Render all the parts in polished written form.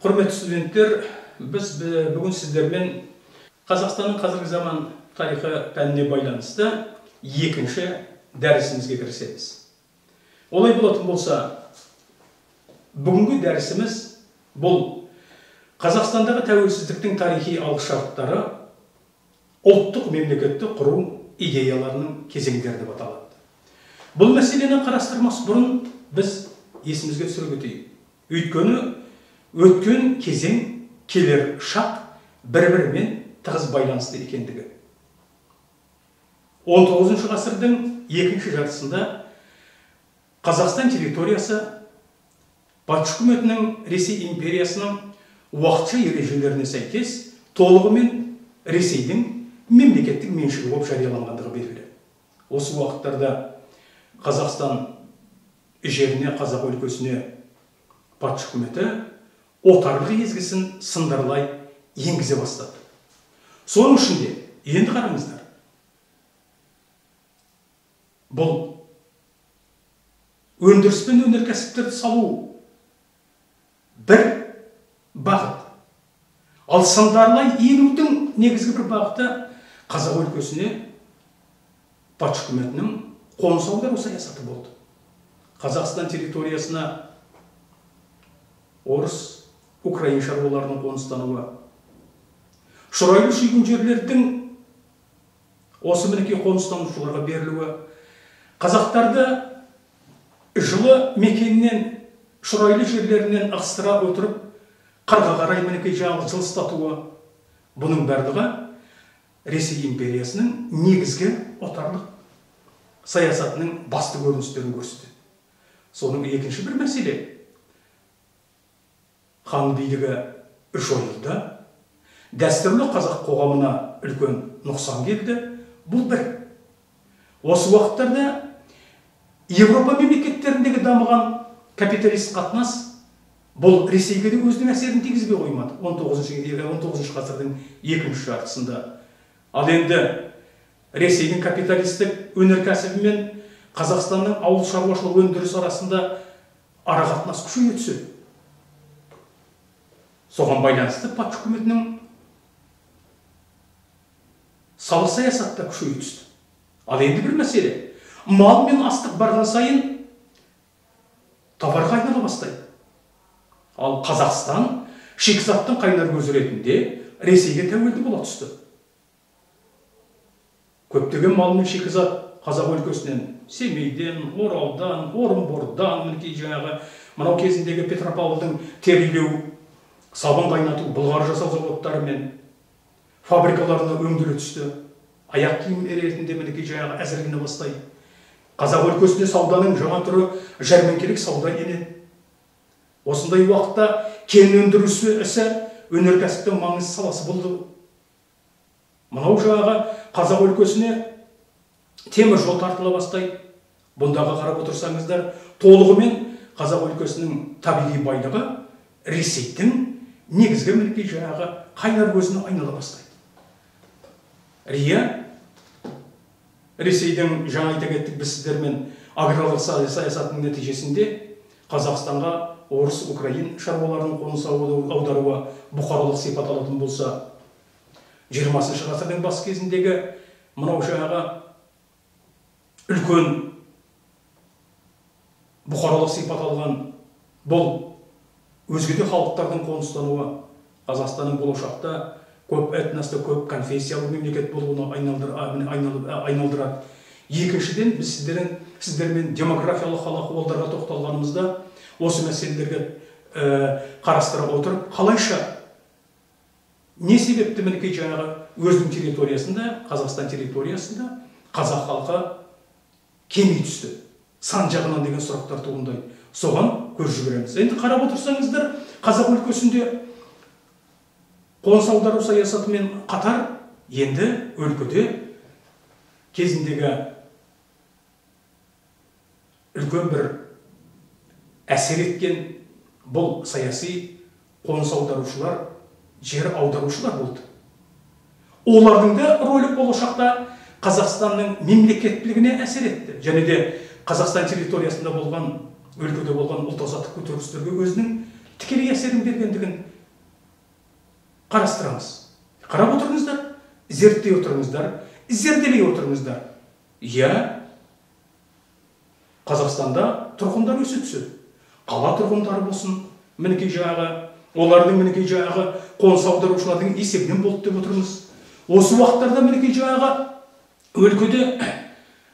Құрметті студенттер, біз бүгін сіздермен Қазақстанның қазіргі заман тарихы пәніне байланысты екінші дәрісімізге кірісеміз. Олай болатын болса, бүгінгі дәрісіміз бұл Қазақстандағы тәуелсіздіктің тарихи алғышарттары, ұлттық мемлекетті құру идеяларының кезеңдері деп аталады. Бұл мәселені қарастырмас бұрын біз есімізге түсіре кетейік. Өйткені өткен кезең, келер шақ бір-бірімен тығыз байланысты екендігі. 19 ғасырдың екінші жартысында Қазақстан территориясы патша үкіметінің Ресей империясының уақытша ережелеріне сәйкес толығымен Ресейдің мемлекеттік меншігі болып жарияланғандығы белгілі. Осы уақыттарда Қазақстан жеріне, қазақ өлкесіне патша үкіметі отарлық езгісін сындарлай енгізе бастады. Соның ішінде, енді қараңыздар, бұл өндіріс пен өнеркәсіптерді салу бір бағыт. Ал сындарлай енудің негізгі бір бағыты қазақ өлкесіне патша үкіметінің қоныс аудару саясаты болды. Қазақстан территориясына орыс, украин шаруаларының қоныстануы, шұрайлы шүйгін жерлердің осы мінекей қоныстанушыларға берілуі, қазақтарды жылы мекеннен, шұрайлы жерлерінен ығыстыра отырып, қырға қарай мінекей жылыстатуы, бұның барлығы Ресей империясының негізгі отарлық саясатының басты көріністерін көрсетеді. Соның екінші бір мәселе, хан билігі жойылды, дәстүрлі қазақ қоғамына үлкен нұқсан келді. Бұл бір. Осы уақыттарда Европа мемлекеттеріндегі дамыған капиталист қатынас бұл Ресейге де өзінің әсерін тигізбей қоймады 19 ғасырдың екінші жартысында. Ал енді Ресейдің капиталистік өнеркәсібі мен Қазақстанның ауыл шаруашылық өндірісі арасында арақатынас күшейе түседі. Соған байланысты патша үкіметінің салық саясатта күшейе түсті. Ал енді бір мәселе, мал мен астық барған сайын товарға айнала бастайды. Ал Қазақстан шикізаттың қайнар көзі ретінде Ресейге тәуелді бола түсті. Көптеген мал мен шикізат қазақ өлкесінен, Семейден, Оралдан, Орынбордан, мінекей жаңағы мынау кезіндегі Петропавлдың терилеу, сабын қайнату, былғары жасау заводтары мен фабрикаларына өңделе түсті. Аяқ киім ретінде мінекей жаңағы әзірлене бастайды. Қазақ өлкесінде сауданың жаңа түрі жәрмеңкелік сауда енеді. Осындай уақытта кен өндірісі ісі өнеркәсіптің маңызды саласы болды. Мынау жаңағы қазақ өлкесіне темір жол тартыла бастайды. Бұндағы қарап отырсаңыздар, толығымен қазақ өлкесінің табиғи байлығы Ресейдің негізгі мінекей жаңағы қайнар көзіне айнала бастайды. Ресейдің жаңа айта кеттік біз сіздермен аграрлық саясатының нәтижесінде Қазақстанға орыс, украин шаруаларының қоныс аударуы бұқаралық сипат алатын болса, 20 ғасырдың бас кезіндегі мынау жаңағы үлкен бұқаралық сипат алған бұл өзге де халықтардың қоныстануы Қазақстанның болашақта көп этносты, көп конфессиялы мемлекет болуына айналдырады. Екіншіден, біз сіздермен демографиялық хал ахуалдарға тоқталғанымызда осы мәселелерге қарастыра отырып, қалайша не себепті мінекей жаңағы өзінің территориясында, Қазақстан территориясында қазақ халқы кеми түсті, сан жағынан деген сұрақтар туындайды. Соған көз жүгіреміз. Енді қарап отырсаңыздар, қазақ өлкесінде қоныс аудару саясатымен қатар енді өлкеде кезіндегі үлкен бір әсер еткен бұл саяси қоныс аударушылар, жер аударушылар болды. Олардың да рөлі болашақта Қазақстанның мемлекеттілігіне әсер етті. Және де Қазақстан территориясында болған өлкөдө болгон ұлт азаттык көтөрүлүштөргө өзүнүн тикелей әсерин бергендигин қарастырамыз. Қарап отырыңыздар, зерттей отырыңыздар, зерделей отырыңыздар. Иә, Қазақстанда тұрғындар өсе түседі. Қала тұрғындары болсын, мінекей жаңағы, олардың мінекей жаңағы қоныс аударушылардың есебінен болды деп отырмыз. Осы уақыттарда мінекей жаңағы өлкеде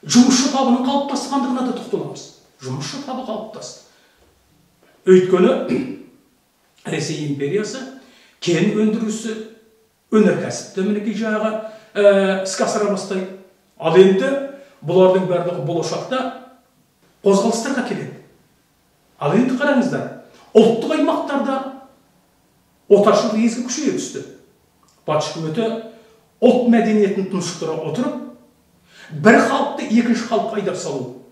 жұмысшы табының қалыптасқандығына да тоқталамыз. Жұмысшы табы қалыптасты. Өйткені Ресей империясы кен өндірісі, өнеркәсіпті мінекей жаңағы іске асыра бастайды. Ал енді бұлардың барлығы болашақта қозғалыстарға келеді. Ал енді қараңыздар, ұлттық аймақтарда отаршылдық езгі күшейе түсті. Патша үкіметі ұлт мәдениетін тұншықтыра отырып, бір халықты екінші халыққа айдап салу.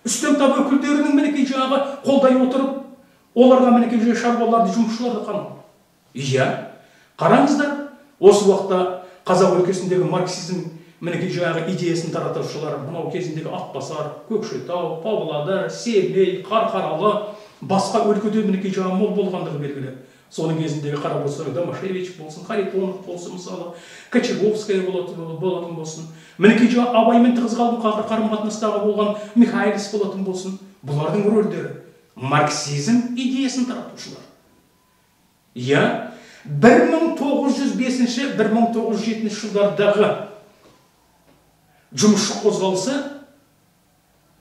Үстем тап өкілдерінің мінекей жаңағы қолдай отырып, оларға мінекей шаруаларды, жұмысшыларды қанау. Иә, қараңыздар, осы уақытта қазақ өлкесіндегі марксизм мінекей жаңағы идеясын таратушылар, мынау кезіндегі Атбасар, Көкшетау, Павлодар, Семей, Қарқаралы, басқа өлкеде мінекей жаңағы мол болғандығы белгілі. Соның кезіндегі Қарабосы, Домашевич болсын, Харитонов болсын, мысалы, Кочеговская болатын болсын, мінекей жаңағы Абаймен тығыз қарым-қатынастағы болған Михайлис болатын болсын. Бұлардың рөлдері марксизм идеясын таратушылар. Иә, 1905-1907 жылдардағы жұмысшы қозғалысы,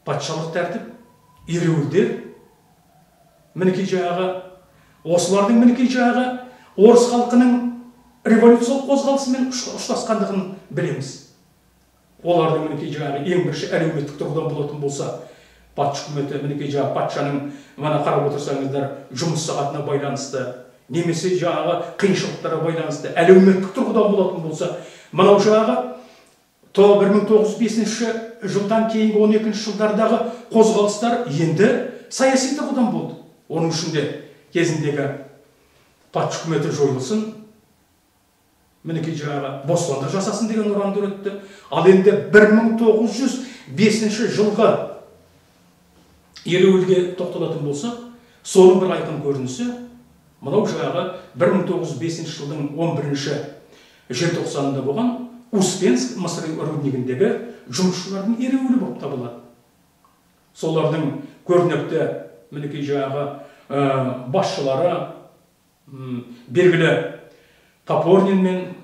патшалық тәртіп, ереуілдер, мінекей жаңағы, осылардың мінекей жаңағы орыс халқының революциялық қозғалысымен ұштасқандығын білеміз. Олардың мінекей жаңағы ең бірінші әлеуметтік тұрғыдан болатын болса, патша үкіметі мінекей жаңағы патшаның, мына қарап отырсаңыздар, жұмыс сағатына байланысты, немесе жаңағы қиыншылықтарға байланысты әлеуметтік тұрғыдан болатын болса, мынау жаңағы 1905 жылдан кейінгі 12 жылдардағы қозғалыстар енді саяси тұрғыдан болды. Оның ішінде кезіндегі патша үкіметі жойылсын, мінекей жаңағы бостандық жасасын деген ұрандар өтті. Ал енді 1905 жылғы ереуілге тоқталатын болса, соның бір айқын көрінісі, мынау жаңағы 1905 жылдың 11 желтоқсанында болған Успенск Мысыр руднигіндегі жұмысшылардың ереуілі болып табылады. Солардың көрнекті мінекей жаңағы басшылары белгілі Топорнин мен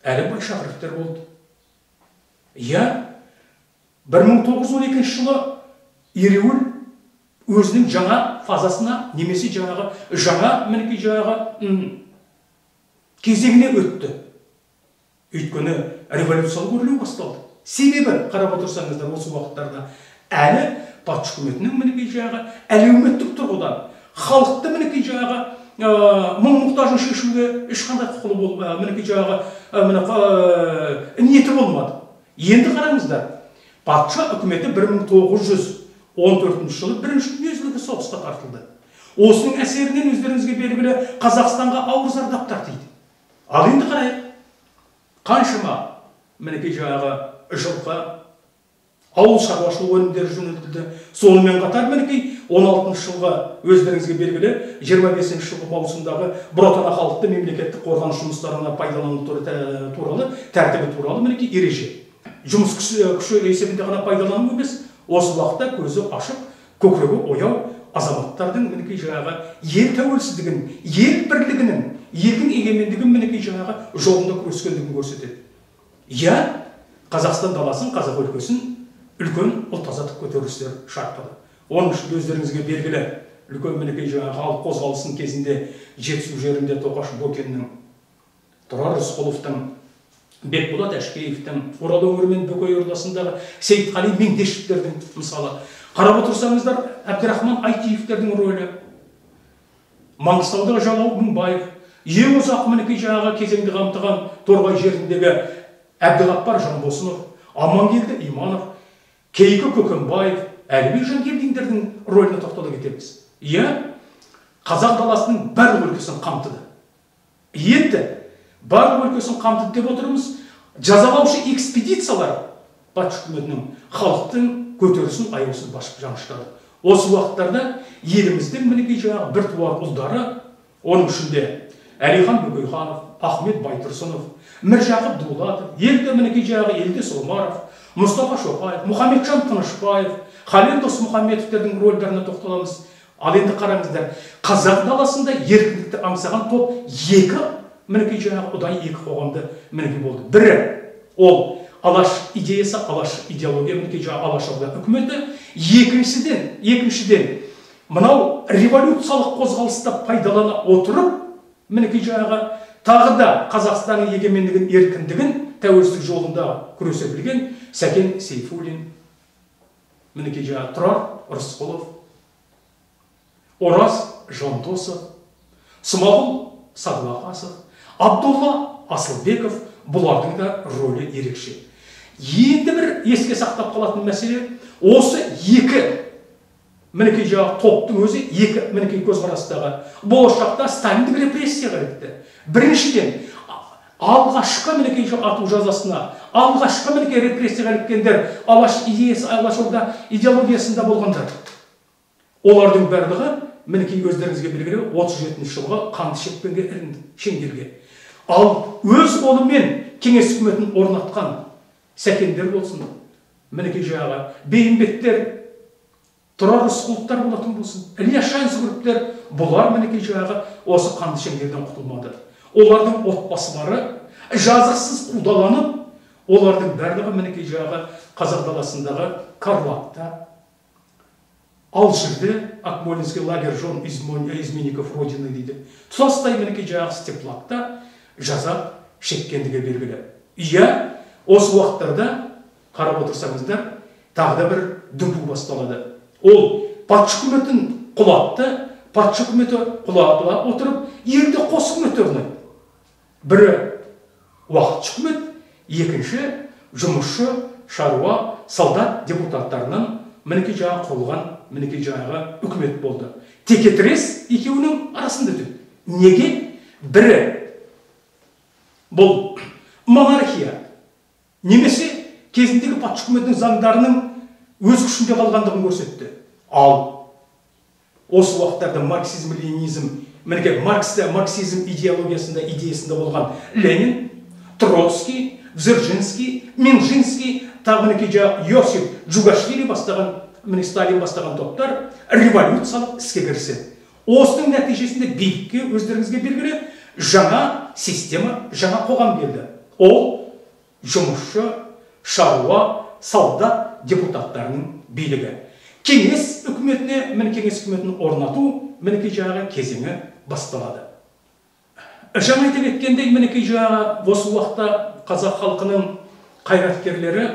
Әлібай Шақыровтар болды. Иә, 1912 жылы ереуіл өзінің жаңа фазасына, немесе жаңағы жаңа мінекей жаңағы кезеңіне өтті. Өйткені революциялық өрлеу басталды. Себебі, қарап отырсаңыздар, осы уақыттарда әлі патша үкіметінің мінекей жаңағы әлеуметтік тұрғыдан халықты мінекей жаңағы мұң-мұқтажын шешуге ешқандай құқылы болмады, мінекей жаңағы ниеті болмады. Енді қараңыздар, патша үкіметі 1914 жылы бірінші дүниежүзілік соғысқа тартылды. Осының әсерінен өздеріңізге белгілі Қазақстанға ауыр зардап тартты. Ал енді қарайық, қаншама мінекей жаңағы жылқы, ауыл шаруашылық өнімдері жөнелтілді. Сонымен қатар мінекей 16 жылға өздеріңізге белгілі 25 жылғы маусымдағы Бұратана халықты мемлекеттік қорғаныс жұмыстарына пайдалану туралы тәртібі туралы мінекей ереже. Жұмыс күші есебінде ғана пайдалану емес, осы уақытта көзі ашық, көкірегі ояу азаматтардың мінекей жаңағы ел тәуелсіздігін, ел бірлігінің, елдің егемендігін мінекей жаңағы жолында күрескендігін көрсетеді. Иә, Қазақстан даласын, қазақ өлкесін үлкен ұлт азаттық көтерілістер шарпыды. Оның үшін өздеріңізге белгілі үлкен мінекей жаңағы халық қозғалысының кезінде Жетісу жерінде Тоқаш Бокиннің, Тұрар Рысқұловтың, Бекболат Әшкеевтің, Орал өңірі мен Бөкей ордасындағы Сейітқали Меңдешевтердің мысалы, қарап отырсаңыздар, Әбдірахман Айтиевтердің рөлі, Маңғыстаудағы Жалау Мыңбаев, ең ұзақ мінекей жаңағы кезеңді қамтыған Торғай жеріндегі Әбдіғаппар Жанбосынов, Амангелді Иманов, Кейкі Көкембаев, Әлібек Жангелдиндердің рөліне тоқтала кетеміз. Иә, қазақ даласының барлық өлкесін қамтыды. Енді барлық өлкесін қамтыды деп отырмыз. Жазалаушы экспедициялар патша үкіметінің халықтың көтерілісін аяусыз басып жаныштады. Осы уақыттарда еліміздің мінекей жаңағы біртуар ұлдары, оның ішінде Әлихан Бөкейханов, Ахмет Байтұрсынов, Міржақып Дулатов, елді мінекей жағы Елдес Омаров, Мұстафа Шоқаев, Мұхамеджан Тынышбаев, Халел Досмұхамедовтердің рөлдеріне тоқталамыз. Ал енді қараңыздар, қазақ даласында еркіндікті аңсаған топ екі мінекей жаңағы ұдайы екі қоғамды мінекей болды. Бірі ол Алаш идеясы, Алаш идеология мінекей жаңағы Алашорда үкіметі. Екіншіден мынау революциялық қозғалыста пайдалана отырып, мінекей жаңағы тағы да Қазақстанның егемендігін, еркіндігін тәуелсіздік жолында күресе білген Сәкен Сейфуллин, мінекей жаңағы Тұрар Рысқұлов, Ораз Жандосов, Смағұл Садуақасов, Абдулла Асылбеков, бұлардың да рөлі ерекше. Енді бір еске сақтап қалатын мәселе, осы екі мінекей жаңағы топтың өзі екі мінекей көзқарастағы болашақта сталиндік репрессияға ілікті. Біріншіден, алғашқы мінекей ату жазасына, алғашқы мінекей репрессияға іліккендер Алаш идеясы, Алашорда идеологиясында болғандар. Олардың барлығы мінекей өздеріңізге белгілі 37 жылғы қанды шеңгелге. Ал өз қолымен кеңес үкіметін орнатқан Сәкендер болсын, мінекей жаңағы Бейімбеттер, Тұрар Рысқұловтар болатын болсын, Ілияс Жансүгіровтер, бұлар мінекей жаңағы осы қанды шеңгелден құтылмады. Олардың отбасылары жазықсыз қудаланып, олардың барлығы мінекей жаңағы қазақ даласындағы Карлагта, Алжирде, Акмолинский лагерь жон изменников Родины дейді. Тұтастай мінекей жаңағы Степлакта жаза шеккендігі белгілі. Иә, осы уақыттарда қарап отырсаңыздар, тағы да бір дүмпу басталады. Ол патша үкіметін құлатты, патша үкіметі құлатыла отырып, елде қос үкімет орнайды. Бірі уақытша үкімет, екінші жұмысшы, шаруа, солдат депутаттарынан мінекей жаңағы құрылған мінекей жаңағы үкімет болды. Текетірес екеуінің арасында өтеді. Неге? Бірі бұл монархия, немесе кезіндегі патша үкіметінің заңдарының өз күшінде қалғандығын көрсетті. Ал осы уақыттарда марксизм-ленинизм, мінекей марксизм идеясында болған Ленин, Троцкий, Дзержинский, Минжинский, тағы мінекей жаңағы Йосиф Джугашвили бастаған, Сталин бастаған топтар революциялық іске кіріседі. Осының нәтижесінде билікке өздеріңізге белгілі жаңа система, жаңа қоғам келді. Ол жұмысшы, шаруа, солдат депутаттарының билігі. Кеңес үкіметін орнату мінекей жаңағы кезеңі басталады. Жаңа айтып кеткендей, мінекей жаңағы осы уақытта қазақ халқының қайраткерлері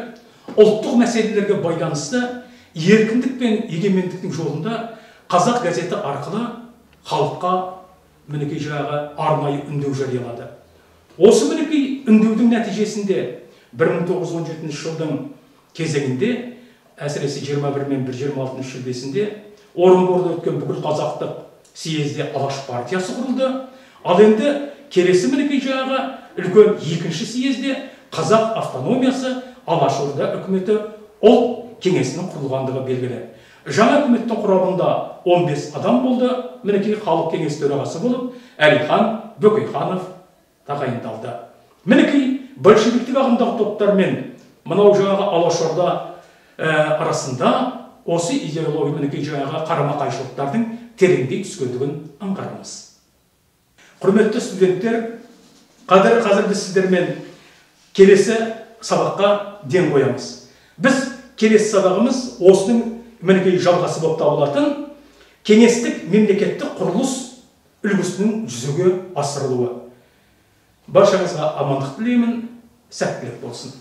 ұлттық мәселелерге байланысты еркіндік пен егемендіктің жолында қазақ газеті арқылы халыққа мінекей жаңағы арнайы үндеу жариялады. Осы мінекей үндеудің нәтижесінде 1917 жылдың кезеңінде, әсіресе 21 мен 26 шілдесінде Орынборда өткен бүкіл қазақтық съезде Алаш партиясы құрылды. Ал енді келесі мінекей жаңағы үлкен екінші съезде қазақ автономиясы, Алашорда үкіметі ұлт кеңесінің құрылғандығы белгілі. Жаңа үкіметтің құрамында 15 адам болды. Мінекей халық кеңес төрағасы болып Әлихан Бөкейханов тағайындалды. Мінекей большевиктік ағымдағы топтармен мынау жаңағы Алашорда арасында осы идеология мінекей жаңағы қарама-қайшылықтардың тереңдей түскендігін аңғарамыз. Құрметті студенттер, қазір біз сіздермен келесі сабаққа ден қоямыз. Біз келесі сабағымыз осының мінекей жалғасы болып табылатын кеңестік мемлекеттік құрылыс үлгісінің жүзеге асырылуы. Баршаңызға амандық тілеймін, сәттілік болсын.